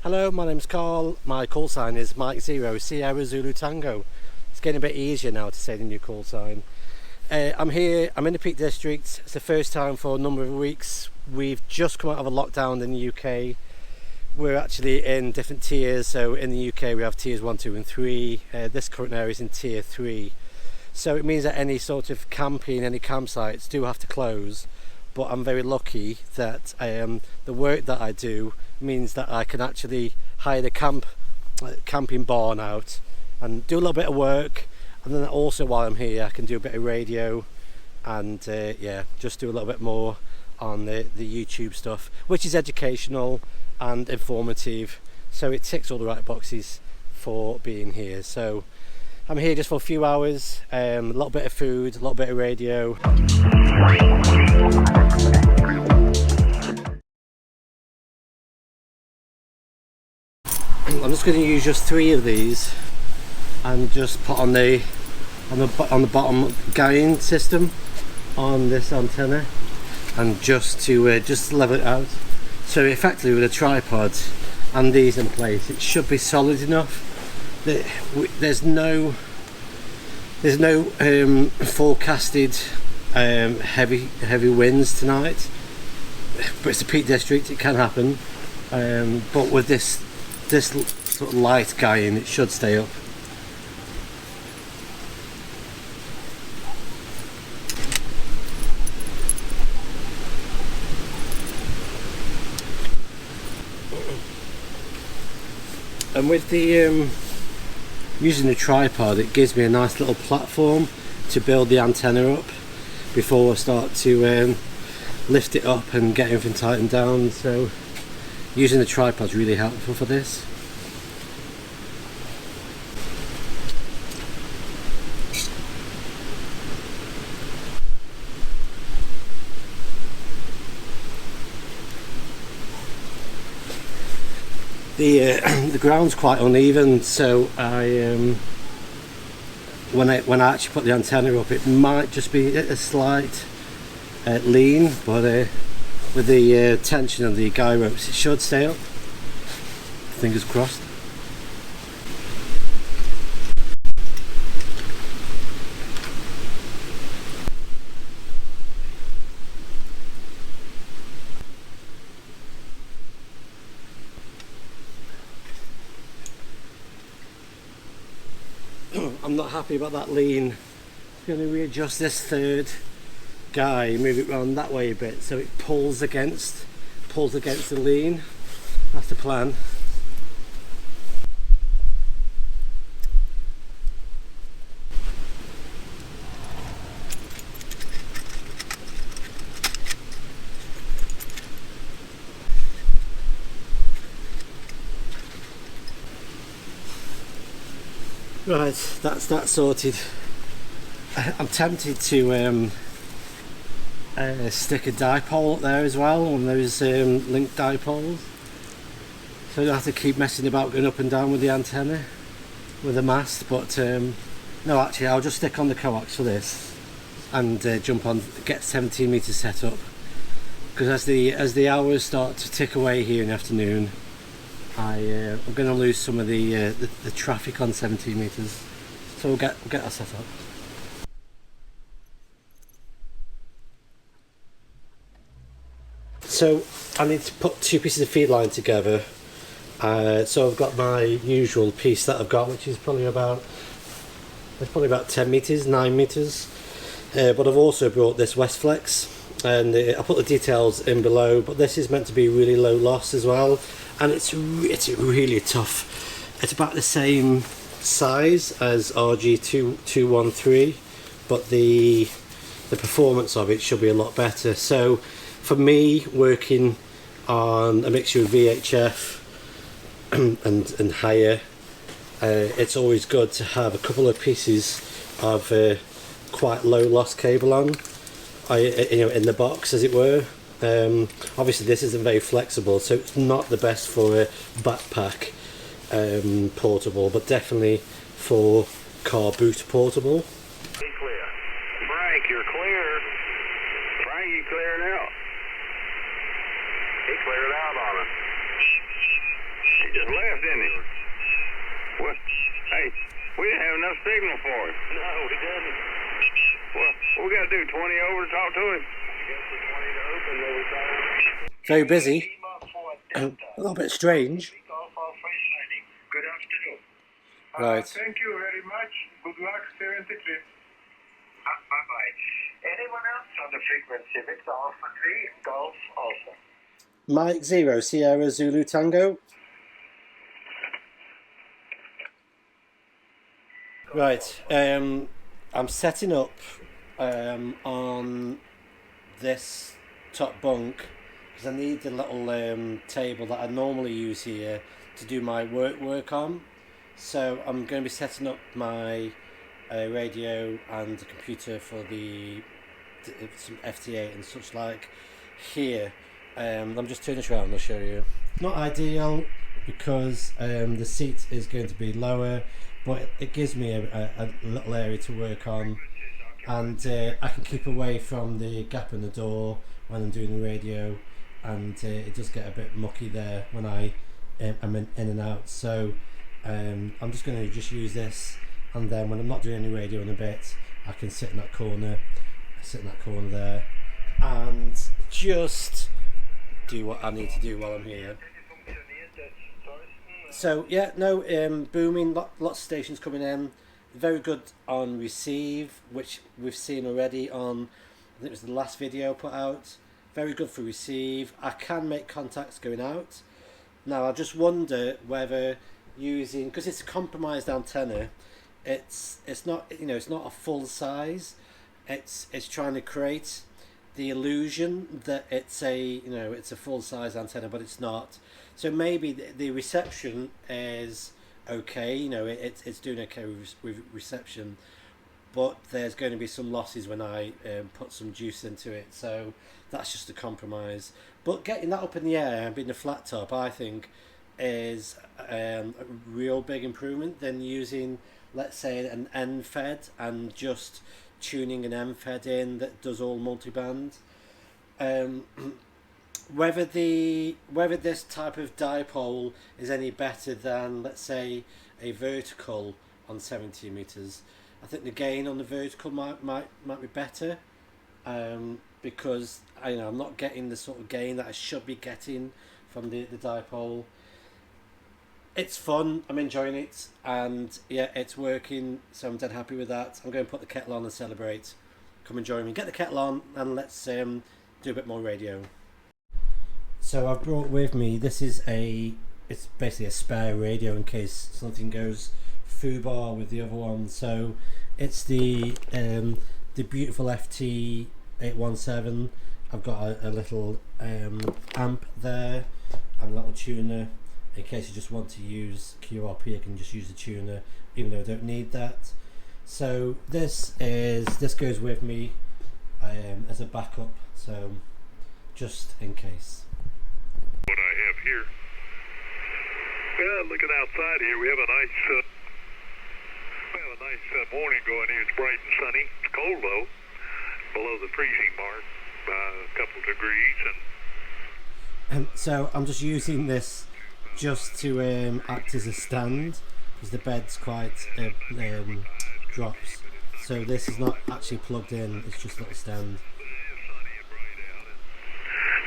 Hello, my name's Carl. My call sign is Mike Zero, Sierra Zulu Tango. It's getting a bit easier now to say the new call sign. I'm here, I'm in the Peak District. It's the first time for a number of weeks. We've just come out of a lockdown in the UK. We're actually in different tiers. So in the UK we have tiers 1, 2 and 3. This current area is in tier 3. So it means that any sort of camping, any campsites do have to close. But I'm very lucky that the work that I do means that I can actually hire the camping barn out and do a little bit of work, and then also while I'm here I can do a bit of radio and just do a little bit more on the YouTube stuff, which is educational and informative, so it ticks all the right boxes for being here. So I'm here just for a few hours, a little bit of food, a little bit of radio. I'm just going to use just 3 of these and just put on the bottom guiding system on this antenna, and just to just level it out. So effectively with a tripod and these in place, it should be solid enough. There's no forecasted heavy winds tonight, but it's the Peak District, it can happen. But with this sort of light guiding, it should stay up. And with the using the tripod, it gives me a nice little platform to build the antenna up before I start to lift it up and get everything tightened down. So using the tripod is really helpful for this. The ground's quite uneven, so when I actually put the antenna up, it might just be a slight lean, but with the tension of the guy ropes, it should stay up. Fingers crossed. I'm not happy about that lean. I'm going to readjust this third guy, move it around that way a bit so it pulls against the lean. That's the plan. Right, that's that sorted. I'm tempted to stick a dipole up there as well, one of those linked dipoles, so I don't have to keep messing about going up and down with the antenna with the mast. But no, actually I'll just stick on the coax for this and jump on, get 17 meters set up, because as the hours start to tick away here in the afternoon, I'm going to lose some of the traffic on 17 meters, so we'll get that set up. So I need to put 2 pieces of feed line together. So I've got my usual piece that I've got, which is probably about 10 meters, 9 meters. But I've also brought this Westflex, and I'll put the details in below. But this is meant to be really low loss as well, and it's really tough. It's about the same size as RG213, but the performance of it should be a lot better. So for me, working on a mixture of VHF and higher, it's always good to have a couple of pieces of quite low loss cable on, in the box, as it were. Obviously this isn't very flexible, so it's not the best for a backpack portable, but definitely for car boot portable. Clear. Frank, you're clear. Frank, you clear now. He cleared out on us. He just left, didn't he? What? Hey, we didn't have enough signal for him. No, we didn't. Well, what we got to do, 20 over to talk to him? I guess the 20 to open, then we saw. Very busy. A little bit strange. Good afternoon. Right. Thank you very much. Good luck, 73. Bye-bye. Anyone else on the frequency? Victor Alpha 3, Golf Alpha. Mike 0, Sierra Zulu Tango. Right, I'm setting up on this top bunk because I need the little table that I normally use here to do my work on. So I'm going to be setting up my radio and the computer for some FT8 and such like here. I'm just turning this around, I'll show you. Not ideal because the seat is going to be lower, but it gives me a little area to work on, and I can keep away from the gap in the door when I'm doing the radio, and it does get a bit mucky there when I'm in and out. So I'm just going to use this, and then when I'm not doing any radio in a bit, I can sit in that corner there, and just do what I need to do while I'm here. So yeah, no, booming, lots of stations coming in. Very good on receive, which we've seen already on, I think it was the last video I put out. Very good for receive. I can make contacts going out. Now I just wonder whether using, because it's a compromised antenna, it's not, it's not a full size. It's trying to create the illusion that it's a full size antenna, but it's not. So maybe the reception is okay, it's doing okay with reception, but there's going to be some losses when I put some juice into it, so that's just a compromise. But getting that up in the air and being a flat top, I think, is a real big improvement than using, let's say, an N fed and just tuning an M fed in that does all multiband. Whether this type of dipole is any better than, let's say, a vertical on 70 meters, I think the gain on the vertical might be better, because I'm not getting the sort of gain that I should be getting from the dipole. It's fun, I'm enjoying it, and yeah, it's working, so I'm dead happy with that. I'm going to put the kettle on and celebrate. Come and join me. Get the kettle on and let's do a bit more radio. So I've brought with me, it's basically a spare radio in case something goes foobar with the other one. So it's the beautiful FT817. I've got a little amp there and a little tuner in case you just want to use QRP. I can just use the tuner even though I don't need that. So this goes with me as a backup, so just in case. What I have here. Well, looking outside here, we have a nice morning going here. It's bright and sunny. It's cold though, below the freezing mark by a couple degrees. And so I'm just using this just to act as a stand because the bed's quite drops. So this is not actually plugged in. It's just a little stand.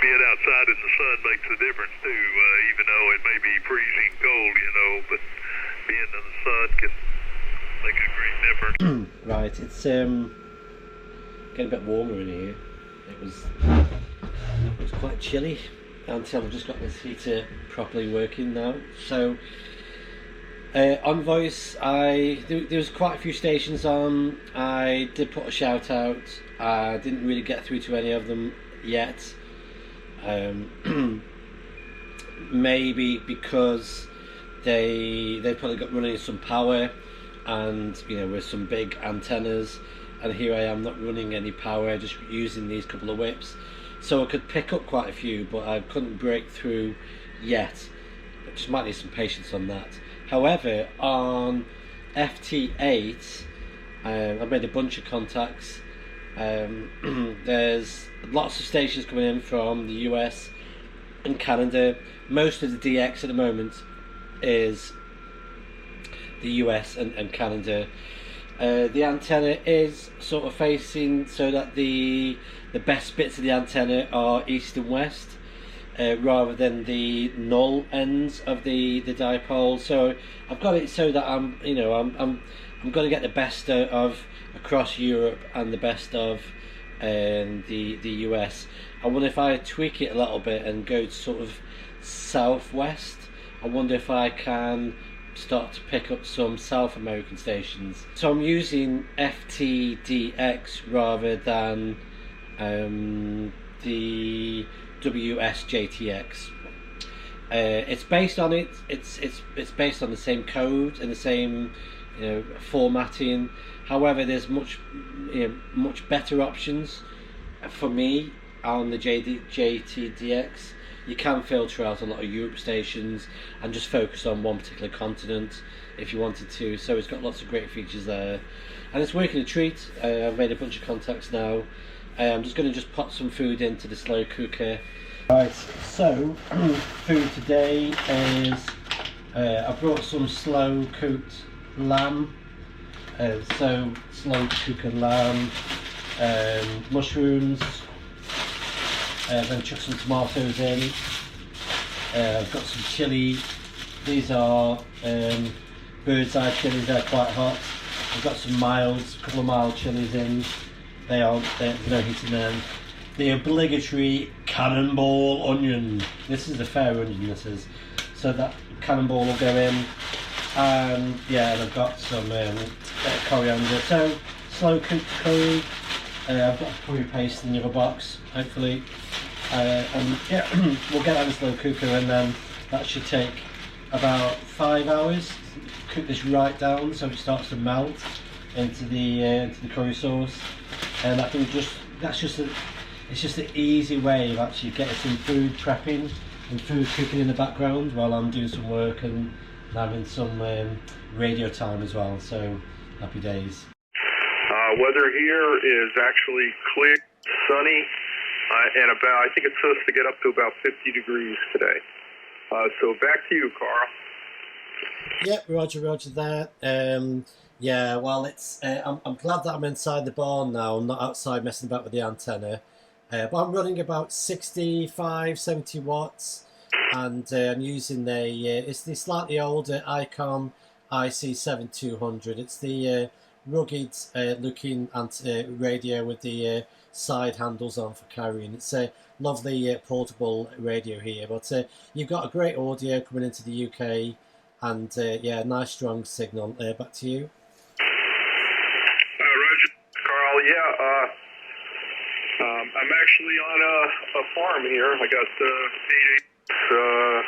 Being outside in the sun makes a difference too, even though it may be freezing cold, but being in the sun can make a great difference. Right, it's getting a bit warmer in here. It was quite chilly until I've just got this heater properly working now. So on voice, there was quite a few stations on. I did put a shout out. I didn't really get through to any of them yet. Maybe because they probably got running some power, and with some big antennas, and here I am not running any power, just using these couple of whips, so I could pick up quite a few, but I couldn't break through yet. I just might need some patience on that. However, on FT8 I've made a bunch of contacts. There's lots of stations coming in from the US and Canada. Most of the DX at the moment is the US and Canada. The antenna is sort of facing so that the best bits of the antenna are east and west, rather than the null ends of the dipole. So I've got it so that I'm going to get the best of across Europe and the best of the US. I wonder if I tweak it a little bit and go sort of southwest. I wonder if I can start to pick up some South American stations. So I'm using FTDX rather than the WSJTX. It's based on it. It's based on the same code and the same formatting. However, there's much better options for me on the JTDX. You can filter out a lot of Europe stations and just focus on one particular continent if you wanted to. So it's got lots of great features there, and it's working a treat. I've made a bunch of contacts now. I'm just going to pop some food into the slow cooker. Right, so food today is I brought some slow cooked lamb. So slow cooker lamb, mushrooms. Then chuck some tomatoes in. I've got some chilli. These are bird's eye chilies. They're quite hot. I've got some a couple of mild chilies in. There's no heat in them. The obligatory cannonball onion. This is a fair onion. This is. So that cannonball will go in. And yeah, and I've got some coriander. So slow cooked curry. I've got a curry paste in the other box, hopefully. And yeah, we'll get that in the slow cooker, and then that should take about 5 hours. Cook this right down so it starts to melt into the curry sauce. And I think it's just an easy way of actually getting some food prepping and food cooking in the background while I'm doing some work and having some radio time as well. So happy days. Weather here is actually clear, sunny, and I think it's supposed to get up to about 50 degrees today. So back to you, Carl. Yep, Roger there. Yeah, well, I'm glad that I'm inside the barn now. I'm not outside messing about with the antenna. But I'm running about 65, 70 watts, and I'm using it's the slightly older Icon IC7200. It's the rugged looking radio with the side handles on for carrying. It's a lovely portable radio here, but you've got a great audio coming into the UK, and yeah, nice strong signal. Back to you. Roger, Carl. Yeah, I'm actually on a farm here. I got 8 acres